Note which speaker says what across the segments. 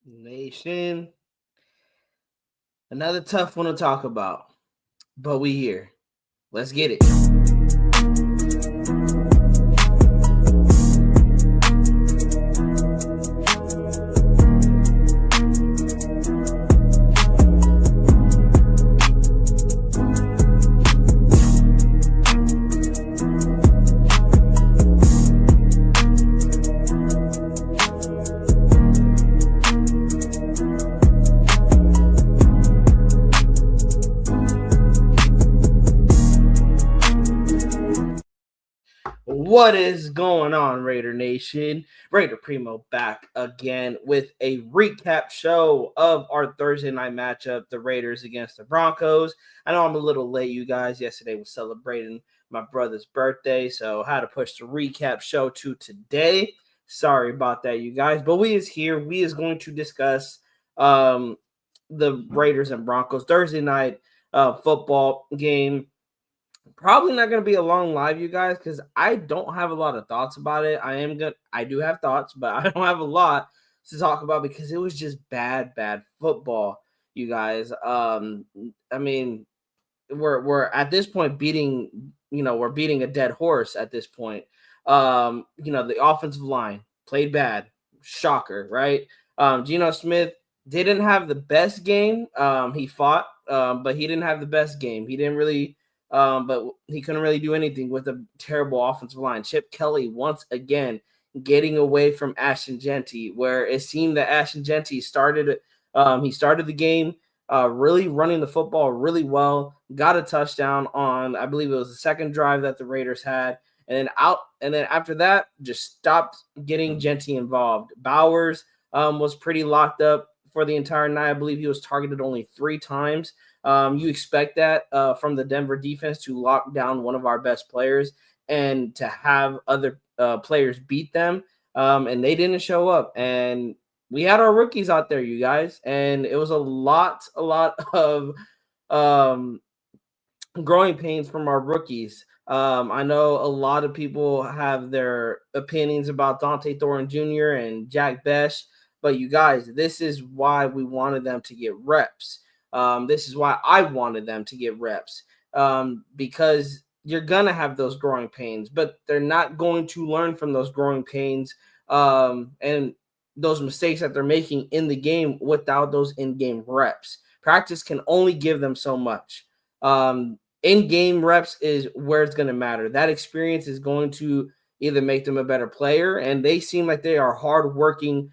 Speaker 1: Nation, another tough one to talk about, but we here. Let's get it. What is going on, Raider Nation? Raider Primo back again with a recap show of our Thursday night matchup, the Raiders against the Broncos. I know I'm a little late, you guys. Yesterday was celebrating my brother's birthday, so I had to push the recap show to today. Sorry about that, you guys. But we is here. We is going to discuss the Raiders and Broncos Thursday night football game. Probably not going to be a long live, you guys, because I don't have a lot of thoughts about it. I do have thoughts, but I don't have a lot to talk about because it was just bad football, you guys. I mean, we're at this point we're beating a dead horse at this point. The offensive line played bad, shocker, right? Geno Smith didn't have the best game. He fought, but he didn't have the best game. He didn't really. But he couldn't really do anything with a terrible offensive line. Chip Kelly, once again, getting away from Ashton Jeanty, where it seemed that Ashton Jeanty started the game really running the football really well, got a touchdown on, I believe it was the second drive that the Raiders had, and then after that, just stopped getting Jeanty involved. Bowers was pretty locked up for the entire night. I believe he was targeted only 3 times. You expect that from the Denver defense to lock down one of our best players and to have other players beat them, and they didn't show up. And we had our rookies out there, you guys, and it was a lot of growing pains from our rookies. I know a lot of people have their opinions about Dante Thorne Jr. and Jack Bech, but you guys, this is why we wanted them to get reps. This is why I wanted them to get reps, because you're going to have those growing pains, but they're not going to learn from those growing pains and those mistakes that they're making in the game without those in-game reps. Practice can only give them so much. In-game reps is where it's going to matter. That experience is going to either make them a better player, and they seem like they are hardworking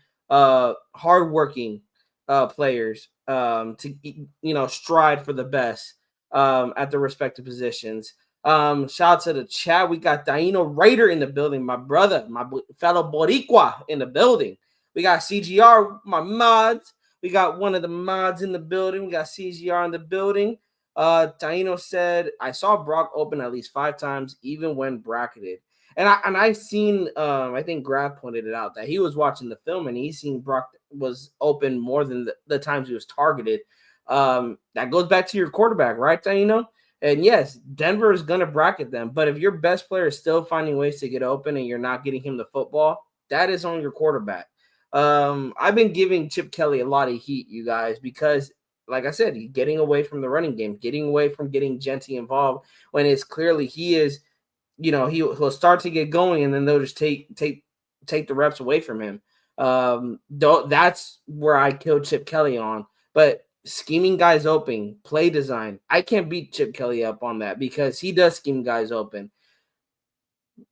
Speaker 1: players to strive for the best at their respective positions. Shout out to the chat. We got Daino Raider in the building, my brother, my fellow Boricua in the building. We got CGR, my mods. We got one of the mods in the building. We got CGR in the building. Taino said, I saw Brock open at least 5 times, even when bracketed. And I seen, I think Graf pointed it out, that he was watching the film and he seen Brock was open more than the times he was targeted. That goes back to your quarterback, right, Taino? And yes, Denver is going to bracket them. But if your best player is still finding ways to get open and you're not getting him the football, that is on your quarterback. I've been giving Chip Kelly a lot of heat, you guys, because, like I said, he's getting away from the running game, getting away from getting Jeanty involved when it's clearly he is, he'll start to get going and then they'll just take the reps away from him. That's where I killed Chip Kelly on. But scheming guys open, play design, I can't beat Chip Kelly up on that because he does scheme guys open.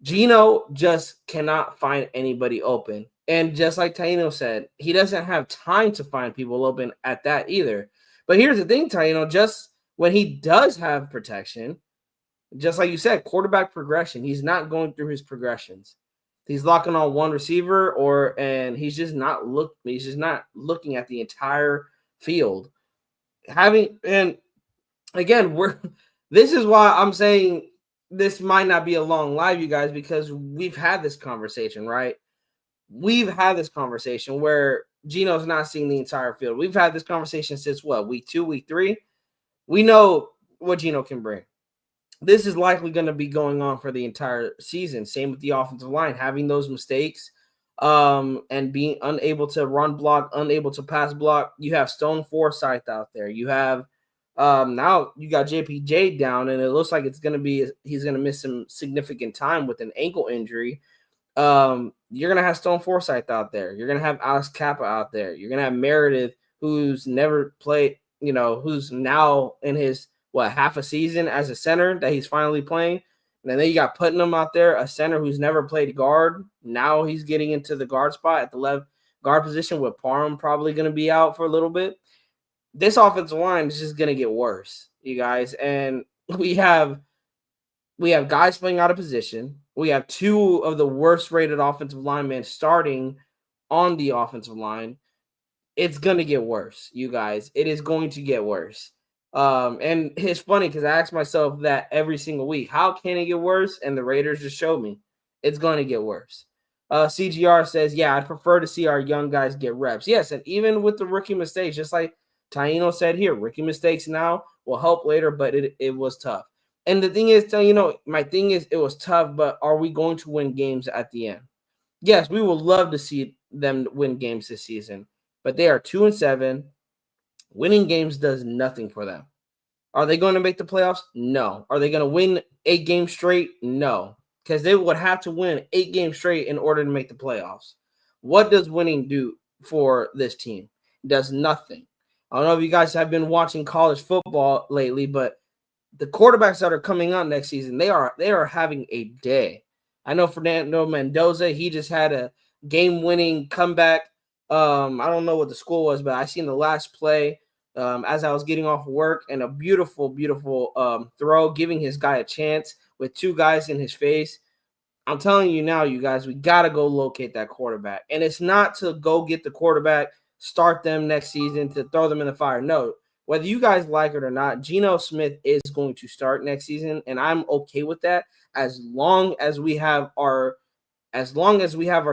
Speaker 1: Geno just cannot find anybody open. And just like Taino said, he doesn't have time to find people open at that either. But here's the thing, Taino, just when he does have protection, just like you said, quarterback progression, he's not going through his progressions. He's locking on one receiver and he's just not looking at the entire field. And again, this is why I'm saying this might not be a long live, you guys, because we've had this conversation, right? We've had this conversation where Geno's not seeing the entire field. We've had this conversation since week 2, week 3. We know what Geno can bring. This is likely going to be going on for the entire season. Same with the offensive line, having those mistakes. and being unable to run block, unable to pass block. You have Stone Forsythe out there. You have now you got JPJ down, and it looks like he's gonna miss some significant time with an ankle injury. You're gonna have Stone Forsythe out there. You're gonna have Alex Kappa out there. You're gonna have Meredith, who's never played, who's now in his half a season as a center that he's finally playing. And then you got Putnam out there, a center who's never played guard. Now he's getting into the guard spot at the left guard position, with Parham probably going to be out for a little bit. This offensive line is just going to get worse, you guys. And we have guys playing out of position. We have two of the worst rated offensive linemen starting on the offensive line. It's going to get worse, you guys. It is going to get worse. And it's funny because I ask myself that every single week. How can it get worse? And the Raiders just showed me it's going to get worse. CGR says, yeah, I'd prefer to see our young guys get reps. Yes, and even with the rookie mistakes, just like Taino said here, rookie mistakes now will help later, but it was tough. And the thing is, my thing is, it was tough, but are we going to win games at the end? Yes, we would love to see them win games this season, but they are 2-7. Winning games does nothing for them. Are they going to make the playoffs? No. Are they going to win 8 games straight? No, because they would have to win 8 games straight in order to make the playoffs. What does winning do for this team? It does nothing. I don't know if you guys have been watching college football lately, but the quarterbacks that are coming on next season, they are having a day. I know Fernando Mendoza, he just had a game-winning comeback. I don't know what the score was, but I seen the last play as I was getting off work, and a beautiful, beautiful throw, giving his guy a chance with 2 guys in his face. I'm telling you now, you guys, we got to go locate that quarterback. And it's not to go get the quarterback, start them next season, to throw them in the fire. No, whether you guys like it or not, Geno Smith is going to start next season, and I'm okay with that as long as we have our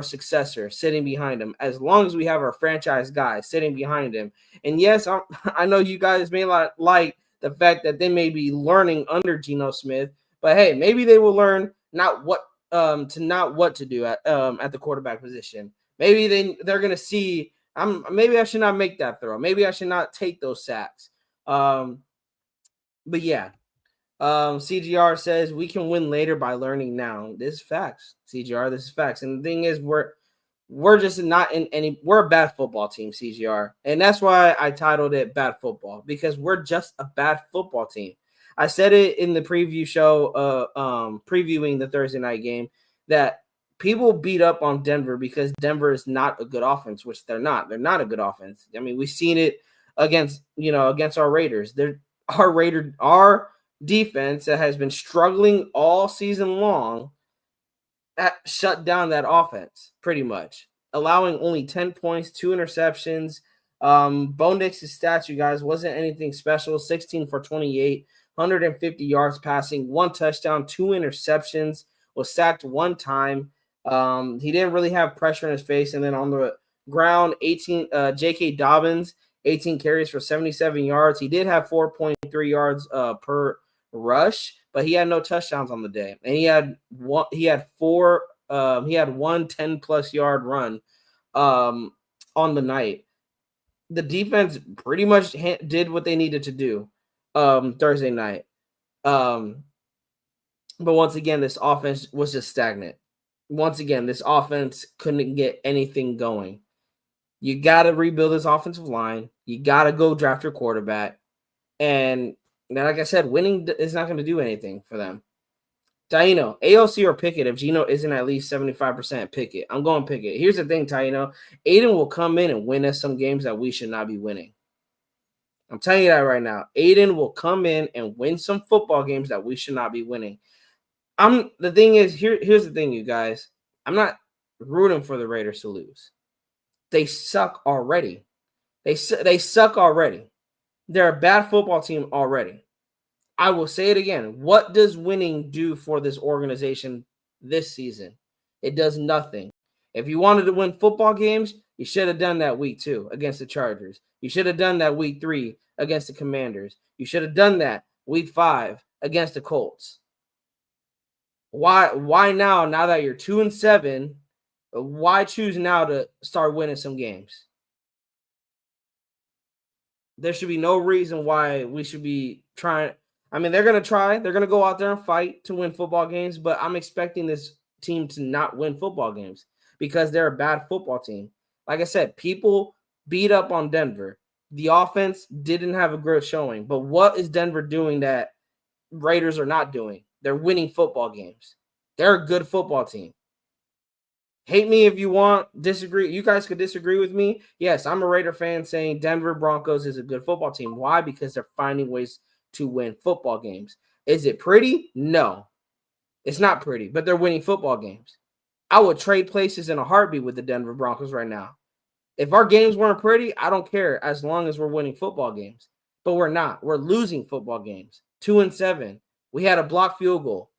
Speaker 1: successor sitting behind him, as long as we have our franchise guy sitting behind him. And yes, I know you guys may not like the fact that they may be learning under Geno Smith, but hey, maybe they will learn not what to do at the quarterback position. Maybe they're gonna see. Maybe I should not make that throw. Maybe I should not take those sacks. But yeah. CGR says we can win later by learning now. This is facts. CGR, this is facts. And the thing is, we're just not in any. We're a bad football team, CGR, and that's why I titled it "Bad Football," because we're just a bad football team. I said it in the preview show, previewing the Thursday night game, that people beat up on Denver because Denver is not a good offense, which they're not. They're not a good offense. I mean, we've seen it against our Raiders. Our defense that has been struggling all season long that shut down that offense pretty much, allowing only 10 points, 2 interceptions. Bo Nix's stats, you guys, wasn't anything special. 16 for 28, 150 yards passing, 1 touchdown, 2 interceptions, was sacked 1 time. He didn't really have pressure in his face. And then on the ground, J.K. Dobbins, 18 carries for 77 yards. He did have 4.3 yards per rush, but he had no touchdowns on the day. And he had one 10+ yard run on the night. The defense pretty much did what they needed to do Thursday night. But once again, this offense was just stagnant. Once again, this offense couldn't get anything going. You got to rebuild this offensive line. You got to go draft your quarterback. And like I said, winning is not going to do anything for them. Taino, AOC or Pickett, if Geno isn't at least 75%, Pickett. I'm going Pickett. Here's the thing, Taino. Aiden will come in and win us some games that we should not be winning. I'm telling you that right now. Aiden will come in and win some football games that we should not be winning. The thing is, here's the thing, you guys. I'm not rooting for the Raiders to lose. They suck already. They suck already. They're a bad football team already. I will say it again. What does winning do for this organization this season? It does nothing. If you wanted to win football games, you should have done that week 2 against the Chargers. You should have done that week 3 against the Commanders. You should have done that week 5 against the Colts. Why now that you're 2-7, Why choose now to start winning some games? There should be no reason why we should be trying. I mean, they're going to try. They're going to go out there and fight to win football games, but I'm expecting this team to not win football games because they're a bad football team. Like I said, people beat up on Denver. The offense didn't have a great showing, but what is Denver doing that Raiders are not doing? They're winning football games. They're a good football team. Hate me if you want, disagree. You guys could disagree with me. Yes, I'm a Raider fan saying Denver Broncos is a good football team. Why? Because they're finding ways to win football games. Is it pretty? No, it's not pretty, but they're winning football games. I would trade places in a heartbeat with the Denver Broncos right now. If our games weren't pretty, I don't care as long as we're winning football games. But we're not. We're losing football games. 2-7. We had a blocked field goal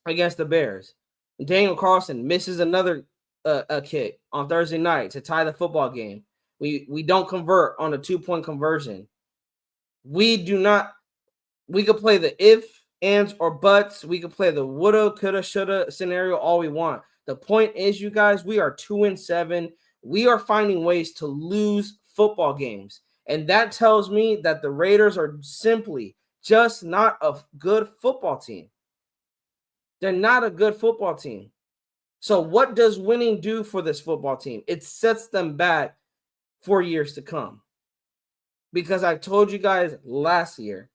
Speaker 1: against the Bears. Daniel Carlson misses another a kick on Thursday night to tie the football game. We don't convert on a 2-point conversion. We do not. We could play the if, ands, or buts. We could play the woulda, coulda, shoulda scenario all we want. The point is, you guys, we are 2-7. We are finding ways to lose football games. And that tells me that the Raiders are simply just not a good football team. They're not a good football team. So what does winning do for this football team? It sets them back for years to come. Because I told you guys last year,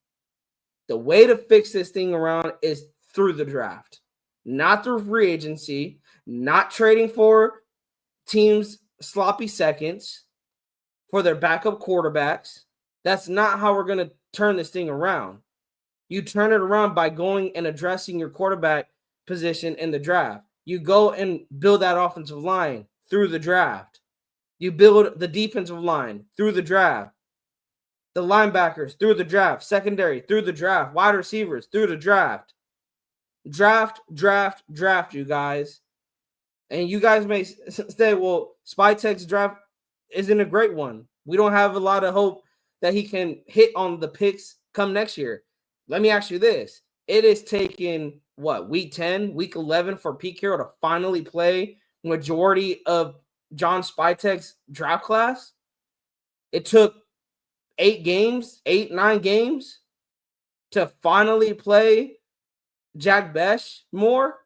Speaker 1: the way to fix this thing around is through the draft, not through free agency, not trading for teams' sloppy seconds for their backup quarterbacks. That's not how we're going to turn this thing around. You turn it around by going and addressing your quarterback position in the draft. You go and build that offensive line through the draft. You build the defensive line through the draft. The linebackers through the draft. Secondary through the draft. Wide receivers through the draft. Draft, you guys. And you guys may say, well, Spytek's draft isn't a great one. We don't have a lot of hope that he can hit on the picks come next year. Let me ask you this. It is taking, week 10, week 11 for Pete Carroll to finally play majority of John Spytek's draft class? It took 9 games to finally play Jack Besh more?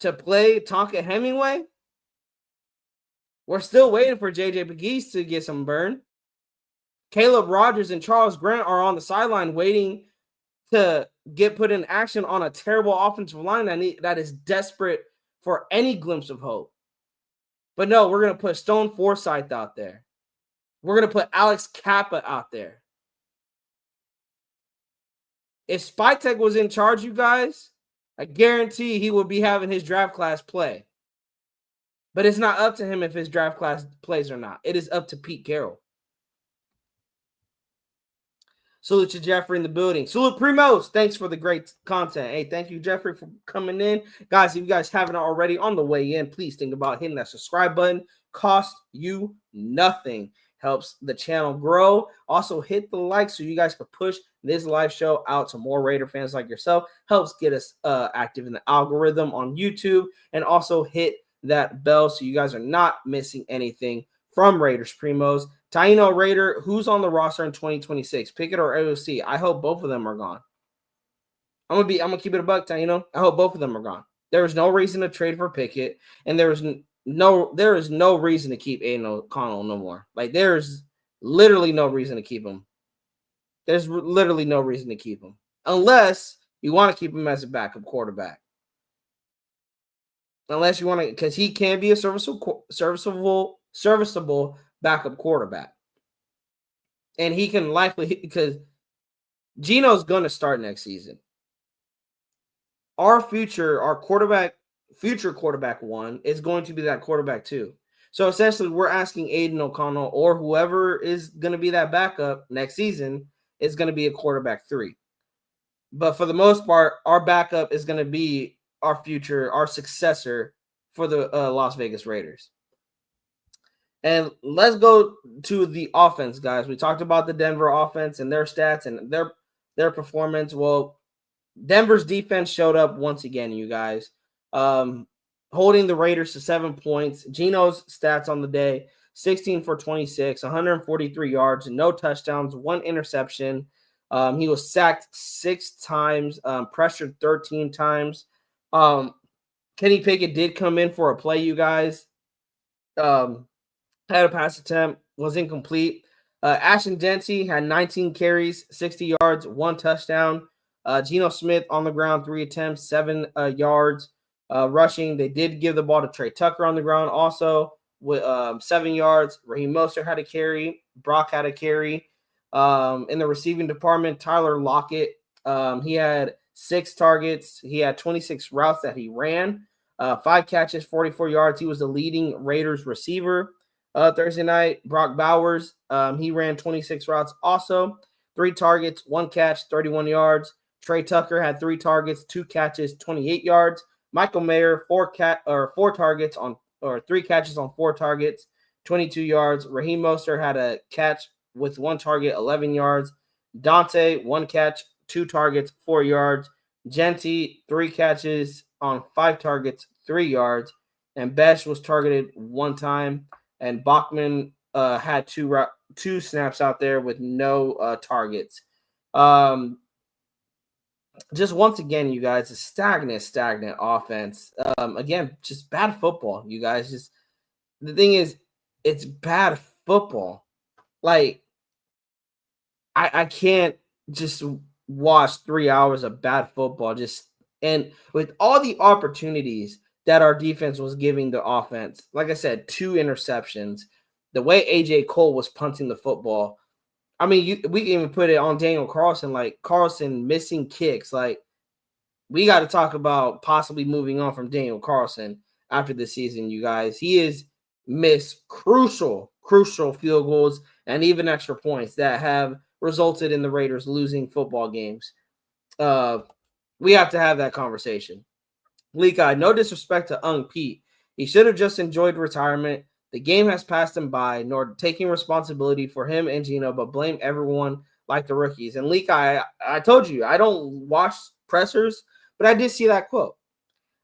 Speaker 1: To play Tonka Hemingway? We're still waiting for J.J. Pegues to get some burn. Caleb Rogers and Charles Grant are on the sideline waiting to get put in action on a terrible offensive line that is desperate for any glimpse of hope. But no, we're going to put Stone Forsythe out there. We're going to put Alex Kappa out there. If Spytek was in charge, you guys, I guarantee he would be having his draft class play. But it's not up to him if his draft class plays or not. It is up to Pete Carroll. Salute to Jeffrey in the building. Salute Primos. Thanks for the great content. Hey, thank you, Jeffrey, for coming in. Guys, if you guys haven't already on the way in, please think about hitting that subscribe button. Cost you nothing. Helps the channel grow. Also, hit the like so you guys can push this live show out to more Raider fans like yourself. Helps get us active in the algorithm on YouTube. And also hit that bell so you guys are not missing anything from Raiders Primos. Taino Raider, who's on the roster in 2026? Pickett or AOC? I hope both of them are gone. I'm gonna keep it a buck, Taino. I hope both of them are gone. There is no reason to trade for Pickett, and there is no reason to keep Aiden O'Connell no more. Like, there's literally no reason to keep him. There's literally no reason to keep him unless you want to keep him as a backup quarterback. Unless you want to, because he can be a serviceable backup quarterback. And he can likely, because Gino's going to start next season. Our future quarterback 1 is going to be that quarterback 2. So essentially, we're asking Aiden O'Connell or whoever is going to be that backup next season is going to be a quarterback 3. But for the most part, our backup is going to be our successor for the Las Vegas Raiders. And let's go to the offense, guys. We talked about the Denver offense and their stats and their performance. Well, Denver's defense showed up once again, you guys. holding the Raiders to 7 points. Geno's stats on the day: 16 for 26, 143 yards, no touchdowns, 1 interception. He was sacked 6 times, pressured 13 times. Kenny Pickett did come in for a play, you guys. Had a pass attempt, was incomplete. Ashton Dempsey had 19 carries, 60 yards, 1 touchdown. Geno Smith on the ground, 3 attempts, 7 yards. Rushing, they did give the ball to Trey Tucker on the ground also with 7 yards. Raheem Mostert had a carry. Brock had a carry. In the receiving department, Tyler Lockett, he had 6 targets. He had 26 routes that he ran. 5 catches, 44 yards. He was the leading Raiders receiver. Thursday night, Brock Bowers, he ran 26 routes also. 3 targets, 1 catch, 31 yards. Trey Tucker had 3 targets, 2 catches, 28 yards. Michael Mayer, 3 catches on 4 targets, 22 yards. Raheem Mostert had a catch with 1 target, 11 yards. Dante, 1 catch, 2 targets, 4 yards. Genty, 3 catches on 5 targets, 3 yards. And Besh was targeted 1 time. And Bachman had 2 snaps out there with no targets. Just once again, you guys, a stagnant offense. Again, just bad football, you guys. Just the thing is, it's bad football. Like, I can't just watch 3 hours of bad football. And with all the opportunities that our defense was giving the offense, like I said, 2 interceptions. The way AJ Cole was punting the football. I mean, we can even put it on Daniel Carlson, like Carlson missing kicks. Like, we got to talk about possibly moving on from Daniel Carlson after this season, you guys. He has missed crucial field goals and even extra points that have resulted in the Raiders losing football games. We have to have that conversation. Leak-Eye, no disrespect to Ung Pete. He should have just enjoyed retirement. The game has passed him by, nor taking responsibility for him and Geno, but blame everyone like the rookies. And Leak-Eye, I told you, I don't watch pressers, but I did see that quote.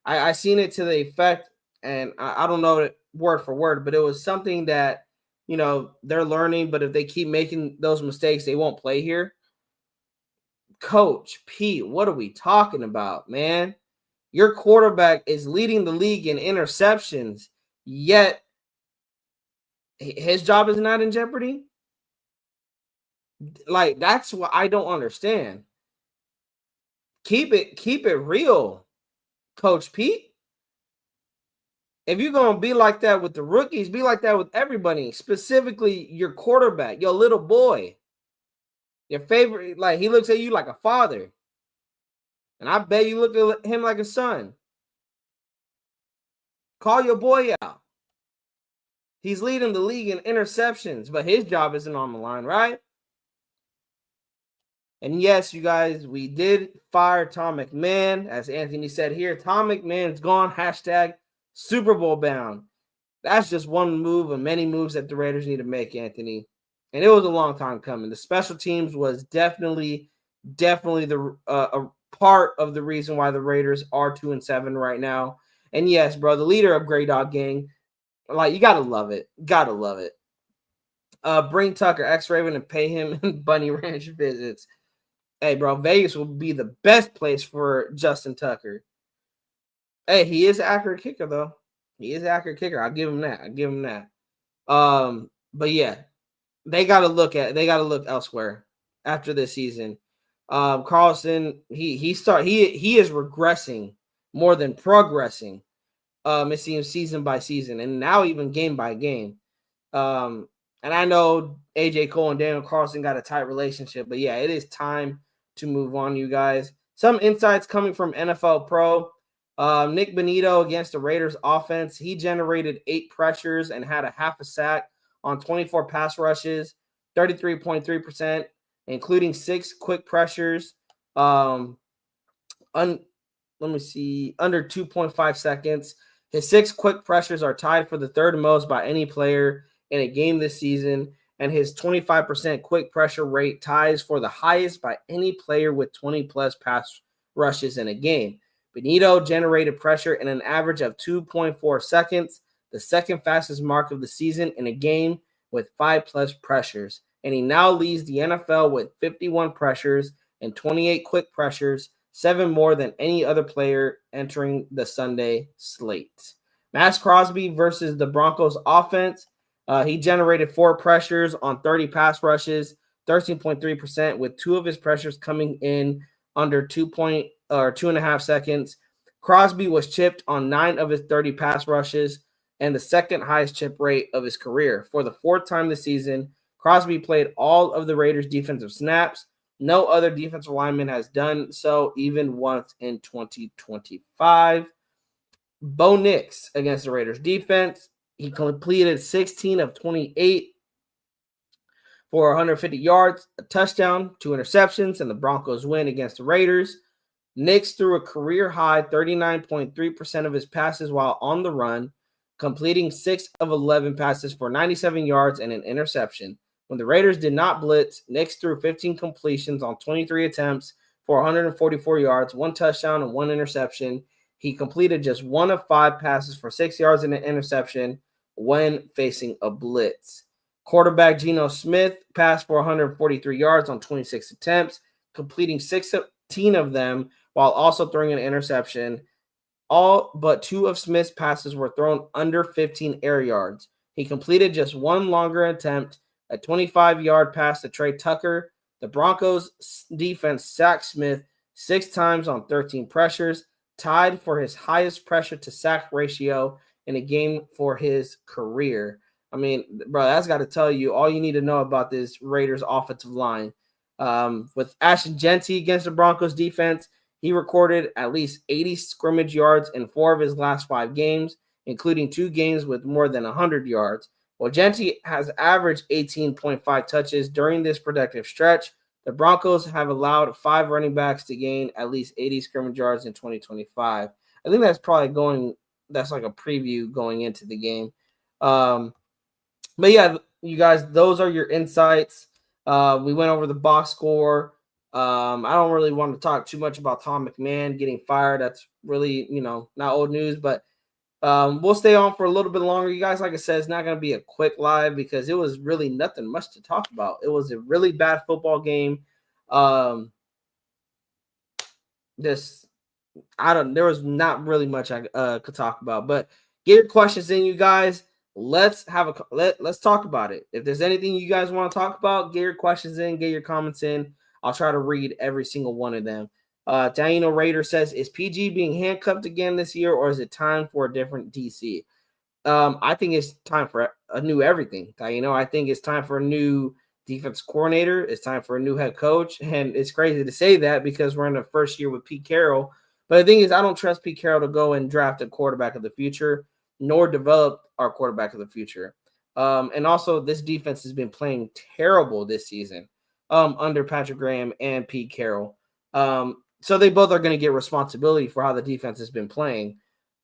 Speaker 1: I seen it to the effect, and I don't know it word for word, but it was something that, they're learning, but if they keep making those mistakes, they won't play here. Coach Pete, what are we talking about, man? Your quarterback is leading the league in interceptions, yet his job is not in jeopardy? Like, that's what I don't understand. Keep it real, Coach Pete. If you're going to be like that with the rookies, be like that with everybody, specifically your quarterback, your little boy, your favorite. Like, he looks at you like a father. And I bet you look at him like a son. Call your boy out. He's leading the league in interceptions, but his job isn't on the line, right? And yes, you guys, we did fire Tom McMahon. As Anthony said here, Tom McMahon's gone. # Super Bowl bound. That's just one move of many moves that the Raiders need to make, Anthony. And it was a long time coming. The special teams was definitely the a part of the reason why the Raiders are 2-7 right now. And yes, bro, the leader of Grey Dog Gang, like, you gotta love it. Gotta love it. Bring Tucker, ex-Raven, and pay him Bunny Ranch visits. Hey, bro, Vegas will be the best place for Justin Tucker. Hey, he is an accurate kicker, though. He is an accurate kicker. I'll give him that. But yeah, they got to look elsewhere after this season. Carlson, he is regressing more than progressing. It seems season by season, and now even game by game. And I know AJ Cole and Daniel Carlson got a tight relationship, but yeah, it is time to move on, you guys. Some insights coming from NFL Pro. Nick Bonito against the Raiders offense. He generated 8 pressures and had a half a sack on 24 pass rushes, 33.3%, including 6 quick pressures. Let me see, under 2.5 seconds. His 6 quick pressures are tied for the 3rd most by any player in a game this season, and his 25% quick pressure rate ties for the highest by any player with 20-plus pass rushes in a game. Benito generated pressure in an average of 2.4 seconds, the second fastest mark of the season in a game with 5+ pressures. And he now leads the NFL with 51 pressures and 28 quick pressures, 7 more than any other player entering the Sunday slate. Max Crosby versus the Broncos offense. He generated 4 pressures on 30 pass rushes, 13.3%, with 2 of his pressures coming in under 2.5 seconds. Crosby was chipped on 9 of his 30 pass rushes and the second highest chip rate of his career. For the 4th time this season, Crosby played all of the Raiders' defensive snaps. No other defensive lineman has done so even once in 2025. Bo Nix against the Raiders defense. He completed 16 of 28 for 150 yards, a touchdown, 2 interceptions, and the Broncos win against the Raiders. Nix threw a career-high 39.3% of his passes while on the run, completing 6 of 11 passes for 97 yards and an interception. When the Raiders did not blitz, Nix threw 15 completions on 23 attempts for 144 yards, 1 touchdown, and 1 interception. He completed just 1 of 5 passes for 6 yards and an interception when facing a blitz. Quarterback Geno Smith passed for 143 yards on 26 attempts, completing 16 of them while also throwing an interception. All but 2 of Smith's passes were thrown under 15 air yards. He completed just 1 longer attempt, a 25-yard pass to Trey Tucker. The Broncos defense sacked Smith 6 times on 13 pressures, tied for his highest pressure to sack ratio in a game for his career. I mean, bro, that's got to tell you all you need to know about this Raiders offensive line. With Ashton Jeanty against the Broncos defense, he recorded at least 80 scrimmage yards in 4 of his last 5 games, including 2 games with more than 100 yards. While Jeanty has averaged 18.5 touches during this productive stretch, the Broncos have allowed 5 running backs to gain at least 80 scrimmage yards in 2025. I think that's probably that's like a preview going into the game. But yeah, you guys, those are your insights. We went over the box score. I don't really want to talk too much about Tom McMahon getting fired. That's really, not old news, but we'll stay on for a little bit longer. You guys, like I said, it's not going to be a quick live because it was really nothing much to talk about. It was a really bad football game. There was not really much I could talk about, but get your questions in, you guys. Let's talk about it. If there's anything you guys want to talk about, get your questions in, get your comments in. I'll try to read every single one of them. Taino Raider says, is PG being handcuffed again this year, or is it time for a different DC? I think it's time for a new everything. Taino, I think it's time for a new defense coordinator. It's time for a new head coach. And it's crazy to say that because we're in the first year with Pete Carroll. But the thing is, I don't trust Pete Carroll to go and draft a quarterback of the future, nor develop our quarterback of the future. And also, this defense has been playing terrible this season under Patrick Graham and Pete Carroll. So they both are going to get responsibility for how the defense has been playing.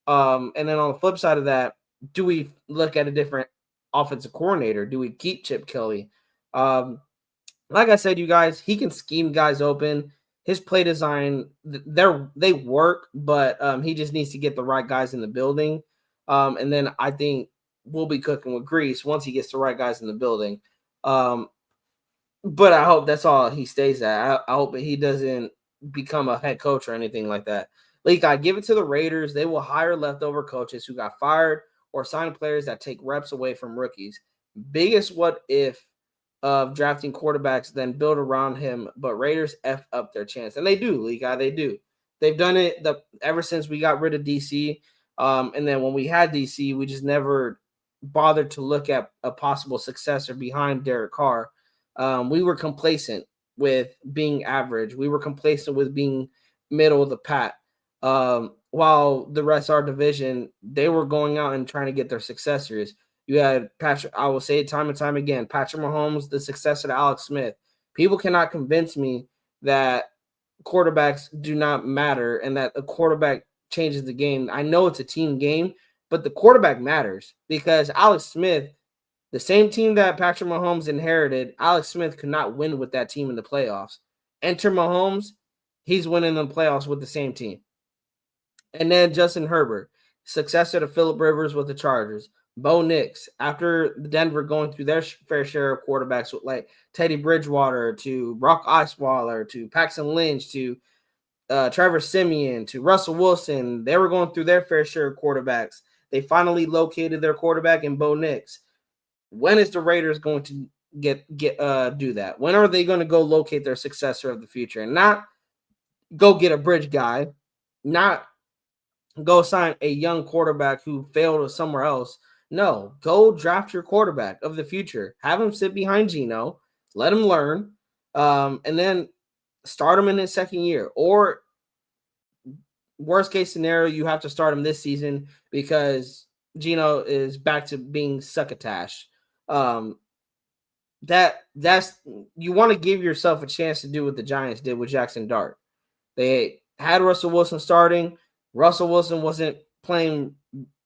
Speaker 1: And then on the flip side of that, do we look at a different offensive coordinator? Do we keep Chip Kelly? Like I said, you guys, he can scheme guys open. His play design, they work, but he just needs to get the right guys in the building. And then I think we'll be cooking with grease once he gets the right guys in the building. But I hope that's all he stays at. I hope he doesn't become a head coach or anything like that. Like, I give it to the Raiders. They will hire leftover coaches who got fired or sign players that take reps away from rookies. Biggest what if of drafting quarterbacks, then build around him. But Raiders F up their chance. And they do, League. They do. They've done it ever since we got rid of DC. And then when we had DC, we just never bothered to look at a possible successor behind Derek Carr. We were complacent with being average. We were complacent with being middle of the pack. While the rest of our division, they were going out and trying to get their successors. You had Patrick, I will say it time and time again, Patrick Mahomes, the successor to Alex Smith. People cannot convince me that quarterbacks do not matter and that a quarterback changes the game. I know it's a team game, but the quarterback matters because Alex Smith, the same team that Patrick Mahomes inherited, Alex Smith could not win with that team in the playoffs. Enter Mahomes, he's winning the playoffs with the same team. And then Justin Herbert, successor to Phillip Rivers with the Chargers. Bo Nix, after Denver going through their fair share of quarterbacks with like Teddy Bridgewater to Brock Osweiler to Paxton Lynch to Trevor Siemian to Russell Wilson, they were going through their fair share of quarterbacks. They finally located their quarterback in Bo Nix. When is the Raiders going to do that? When are they going to go locate their successor of the future and not go get a bridge guy, not go sign a young quarterback who failed somewhere else? No, go draft your quarterback of the future. Have him sit behind Geno, let him learn, and then start him in his second year. Or worst case scenario, you have to start him this season because Geno is back to being succotash. That's you want to give yourself a chance to do what the Giants did with Jackson Dart. They had Russell Wilson starting. Russell Wilson wasn't playing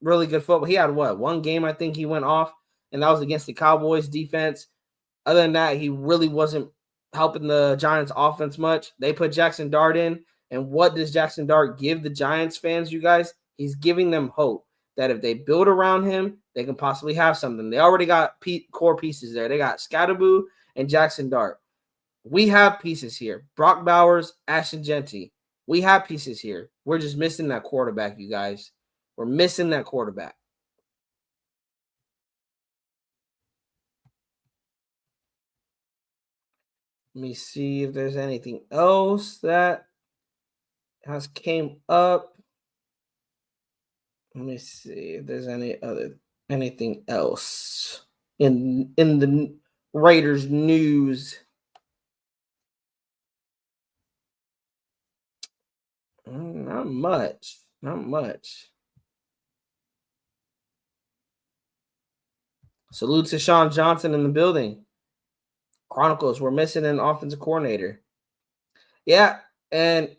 Speaker 1: really good football. He had one game I think he went off, and that was against the Cowboys defense. Other than that, he really wasn't helping the Giants offense much. They put Jackson Dart in, and what does Jackson Dart give the Giants fans, you guys? He's giving them hope that if they build around him, they can possibly have something. They already got core pieces there. They got Scatterboo and Jackson Dart. We have pieces here. Brock Bowers, Ashton Genty. We have pieces here. We're just missing that quarterback, you guys. We're missing that quarterback. Let me see if there's anything else that has came up. Let me see if there's anything else in the Raiders news. Not much. Salute to Sean Johnson in the building. Chronicles, we're missing an offensive coordinator. Yeah, and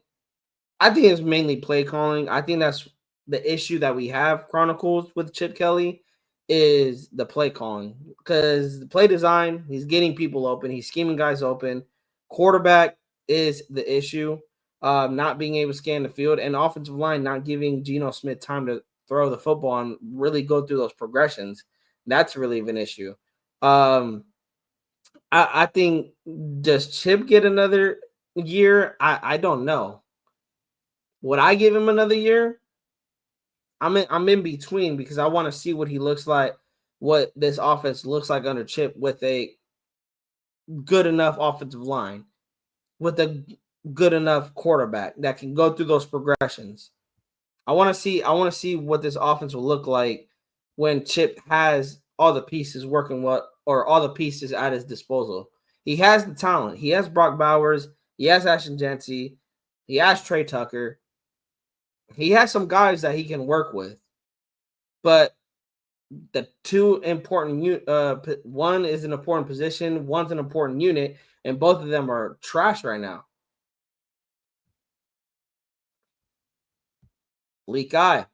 Speaker 1: I think it's mainly play calling. I think that's the issue that we have, Chronicles, with Chip Kelly, is the play calling. Because the play design, he's getting people open. He's scheming guys open. Quarterback is the issue. Not being able to scan the field. And offensive line not giving Geno Smith time to throw the football and really go through those progressions. That's really an issue. I think, does Chip get another year? I don't know. Would I give him another year? I'm in between because I want to see what he looks like, what this offense looks like under Chip with a good enough offensive line, with a good enough quarterback that can go through those progressions. I want to see what this offense will look like when Chip has all the pieces working or all the pieces at his disposal. He has the talent. He has Brock Bowers. He has Ashton Genty. He has Trey Tucker. He has some guys that he can work with. But the two important one is an important position, one's an important unit, and both of them are trash right now. Leak eye.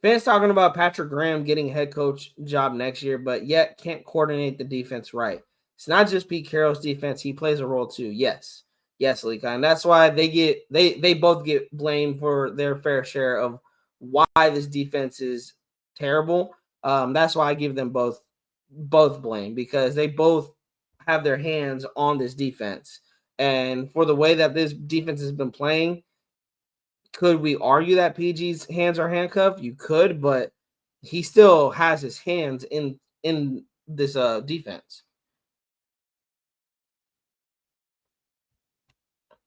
Speaker 1: Fans talking about Patrick Graham getting head coach job next year, but yet can't coordinate the defense right. It's not just Pete Carroll's defense; he plays a role too. Yes, Leak eye, and that's why they both get blamed for their fair share of why this defense is terrible. That's why I give them both blame, because they both have their hands on this defense, and for the way that this defense has been playing. Could we argue that PG's hands are handcuffed? You could, but he still has his hands in this defense.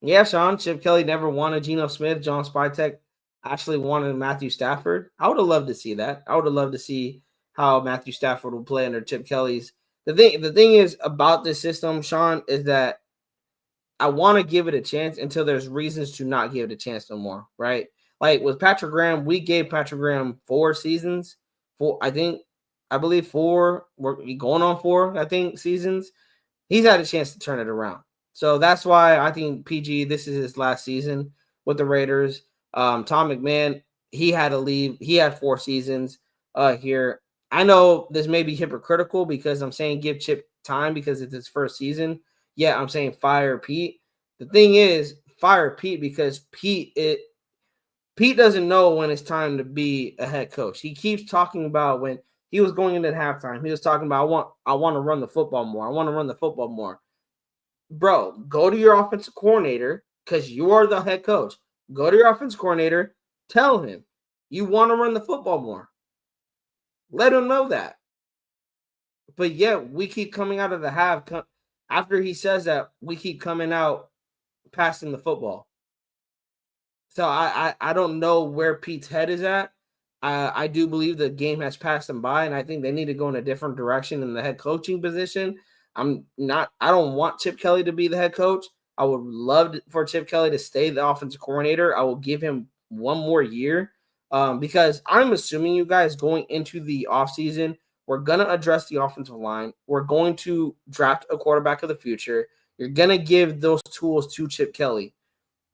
Speaker 1: Yeah, Sean, Chip Kelly never wanted Geno Smith. John Spytek actually wanted Matthew Stafford. I would have loved to see that. I would have loved to see how Matthew Stafford would play under Chip Kelly's. The thing is about this system, Sean, is that I want to give it a chance until there's reasons to not give it a chance no more, right? Like with Patrick Graham, we gave Patrick Graham 4 seasons. I believe 4. We're going on 4, I think, seasons. He's had a chance to turn it around. So that's why I think PG, this is his last season with the Raiders. Tom McMahon, he had to leave. He had 4 seasons here. I know this may be hypocritical because I'm saying give Chip time because it's his first season. Yeah, I'm saying fire Pete. The thing is, fire Pete because Pete Pete doesn't know when it's time to be a head coach. He keeps talking about when he was going into halftime. He was talking about I want to run the football more. I want to run the football more. Bro, go to your offensive coordinator because you are the head coach. Go to your offensive coordinator. Tell him you want to run the football more. Let him know that. But yet we keep coming out of the half. After he says that, we keep coming out passing the football. So I don't know where Pete's head is at. I do believe the game has passed them by, and I think they need to go in a different direction in the head coaching position. I don't want Chip Kelly to be the head coach. I would love for Chip Kelly to stay the offensive coordinator. I will give him one more year because I'm assuming you guys going into the offseason, we're going to address the offensive line. We're going to draft a quarterback of the future. You're going to give those tools to Chip Kelly.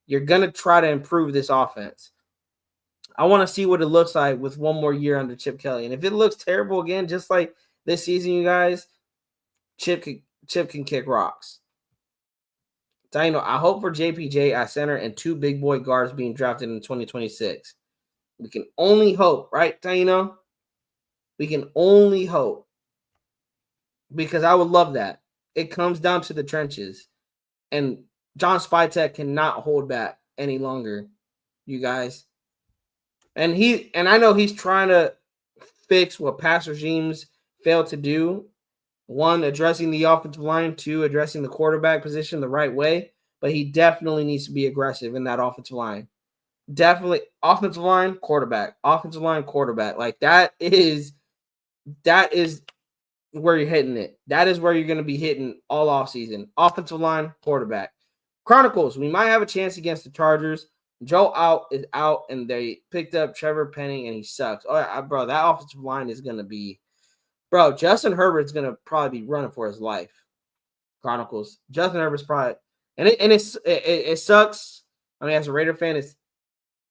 Speaker 1: You're going to try to improve this offense. I want to see what it looks like with one more year under Chip Kelly. And if it looks terrible again, just like this season, you guys, Chip can kick rocks. Dino, I hope for JPJ at center and 2 big boy guards being drafted in 2026. We can only hope, right, Dino? We can only hope. Because I would love that. It comes down to the trenches. And John Spytek cannot hold back any longer, you guys. And I know he's trying to fix what past regimes failed to do. 1, addressing the offensive line. 2, addressing the quarterback position the right way. But he definitely needs to be aggressive in that offensive line. Definitely offensive line, quarterback. Offensive line, quarterback. Like that is where you're hitting it. That is where you're going to be hitting all offseason. Offensive line, quarterback. Chronicles, we might have a chance against the Chargers. Joe is out, and they picked up Trevor Penning, and he sucks. Oh, bro, that offensive line is going to be – bro, Justin Herbert's going to probably be running for his life. Chronicles. Justin Herbert's probably – and it sucks. I mean, as a Raider fan, it's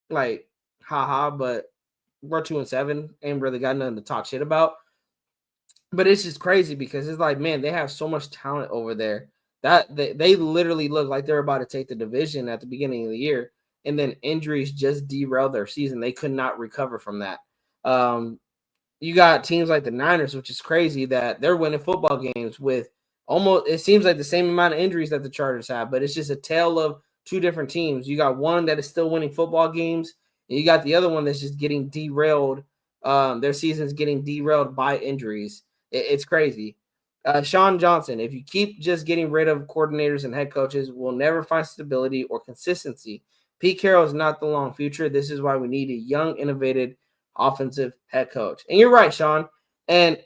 Speaker 1: like, haha, but we're 2-7. Ain't really got nothing to talk shit about. But it's just crazy because it's like, man, they have so much talent over there that they literally look like they're about to take the division at the beginning of the year. And then injuries just derailed their season. They could not recover from that. You got teams like the Niners, which is crazy that they're winning football games with almost, it seems like the same amount of injuries that the Chargers have, but it's just a tale of 2 different teams. You got one that is still winning football games, and you got the other one that's just getting derailed. Their season's getting derailed by injuries. It's crazy. Sean Johnson, if you keep just getting rid of coordinators and head coaches, we'll never find stability or consistency. Pete Carroll is not the long future. This is why we need a young, innovative offensive head coach. And you're right, Sean. And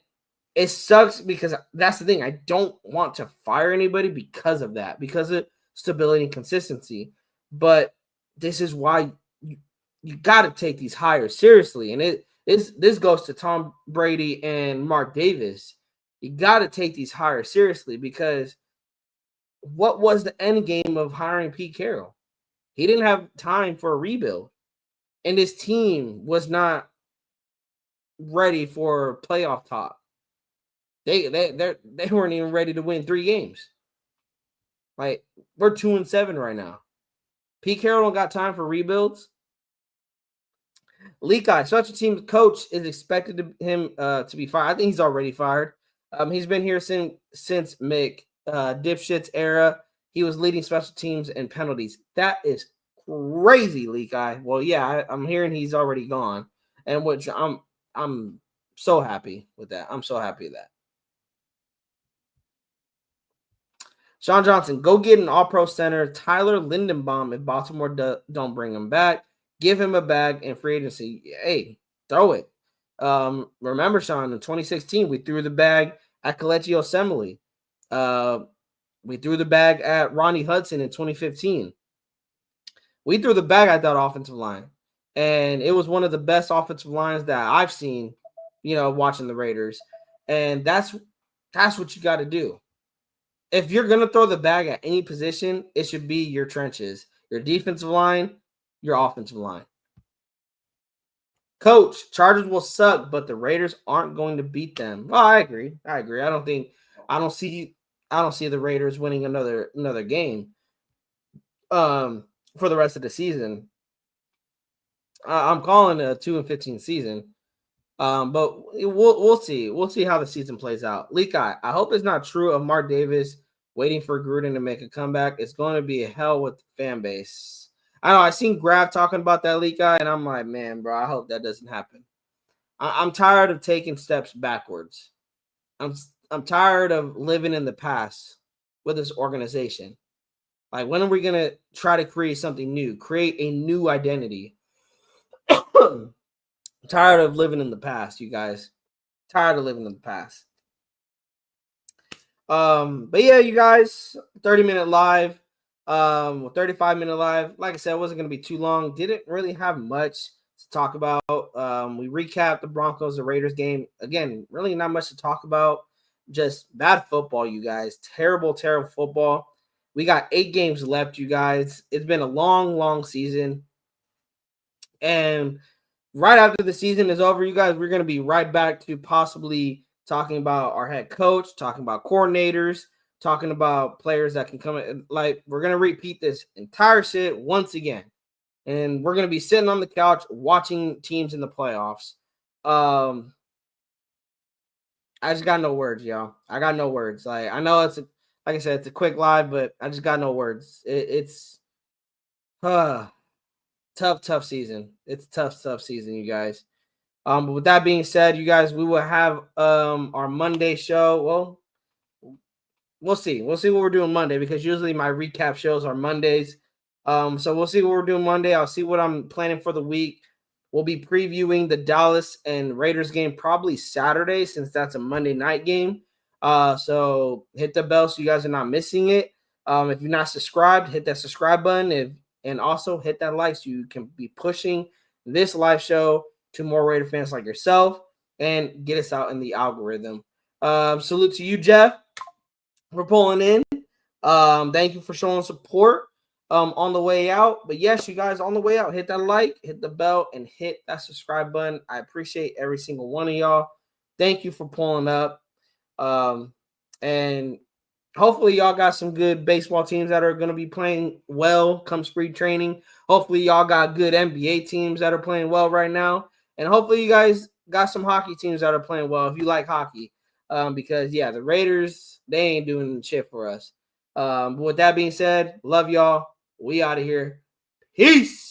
Speaker 1: it sucks because that's the thing. I don't want to fire anybody because of that, because of stability and consistency. But this is why you got to take these hires seriously. And this goes to Tom Brady and Mark Davis. You got to take these hires seriously because what was the end game of hiring Pete Carroll? He didn't have time for a rebuild, and his team was not ready for playoff talk. They weren't even ready to win 3 games. Like, we're 2-7 right now. Pete Carroll don't got time for rebuilds. Leaky, special teams coach, is expected to be fired. I think he's already fired. He's been here since Mick Dipshit's era. He was leading special teams and penalties. That is crazy, Leaky. Well, yeah, I'm hearing he's already gone, and which I'm so happy with that. I'm so happy with that. Sean Johnson, go get an all-pro center, Tyler Lindenbaum, if Baltimore don't bring him back. Give him a bag in free agency. Hey, throw it. Remember, Sean, in 2016, we threw the bag at Kelechi Osemele. We threw the bag at Ronnie Hudson in 2015. We threw the bag at that offensive line. And it was one of the best offensive lines that I've seen, watching the Raiders. And that's what you got to do. If you're going to throw the bag at any position, it should be your trenches, your defensive line, your offensive line. Coach, Chargers will suck, but the Raiders aren't going to beat them. Well, I agree. I don't see the Raiders winning another game for the rest of the season. I'm calling it a 2-15 season. But we'll see. We'll see how the season plays out. Leakai, I hope it's not true of Mark Davis waiting for Gruden to make a comeback. It's going to be a hell with the fan base. I know I seen Grav talking about that Leakai, and I'm like, man, bro, I hope that doesn't happen. I'm tired of taking steps backwards. I'm tired of living in the past with this organization. Like, when are we gonna try to create something new, create a new identity? Tired of living in the past, you guys. Tired of living in the past. But yeah, you guys, 30-minute live, 35-minute live. Like I said, it wasn't gonna be too long. Didn't really have much to talk about. We recapped the Broncos, the Raiders game. Again, really not much to talk about. Just bad football, you guys. Terrible, terrible football. We got 8 games left, you guys. It's been a long, long season. And right after the season is over, you guys, we're going to be right back to possibly talking about our head coach, talking about coordinators, talking about players that can come in. Like, we're going to repeat this entire shit once again. And we're going to be sitting on the couch watching teams in the playoffs. I just got no words, y'all. I got no words. Like, I know like I said, it's a quick live, but I just got no words. It's tough season. It's tough season, you guys. But with that being said, you guys, we will have our Monday show. Well, we'll see. We'll see what we're doing Monday, because usually my recap shows are Mondays. So we'll see what we're doing Monday. I'll see what I'm planning for the week. We'll be previewing the Dallas and Raiders game probably Saturday, since that's a Monday night game. So hit the bell so you guys are not missing it. If you're not subscribed, hit that subscribe button, and also hit that like so you can be pushing this live show to more Raider fans like yourself and get us out in the algorithm. Salute to you, Jeff, for pulling in. Thank you for showing support on the way out. But yes, you guys, on the way out, hit that like, hit the bell, and hit that subscribe button. I appreciate every single one of y'all. Thank you for pulling up. And hopefully y'all got some good baseball teams that are going to be playing well come spring training. Hopefully y'all got good NBA teams that are playing well right now. And hopefully you guys got some hockey teams that are playing well if you like hockey. Because, yeah, the Raiders, they ain't doing shit for us. But with that being said, love y'all. We out of here. Peace.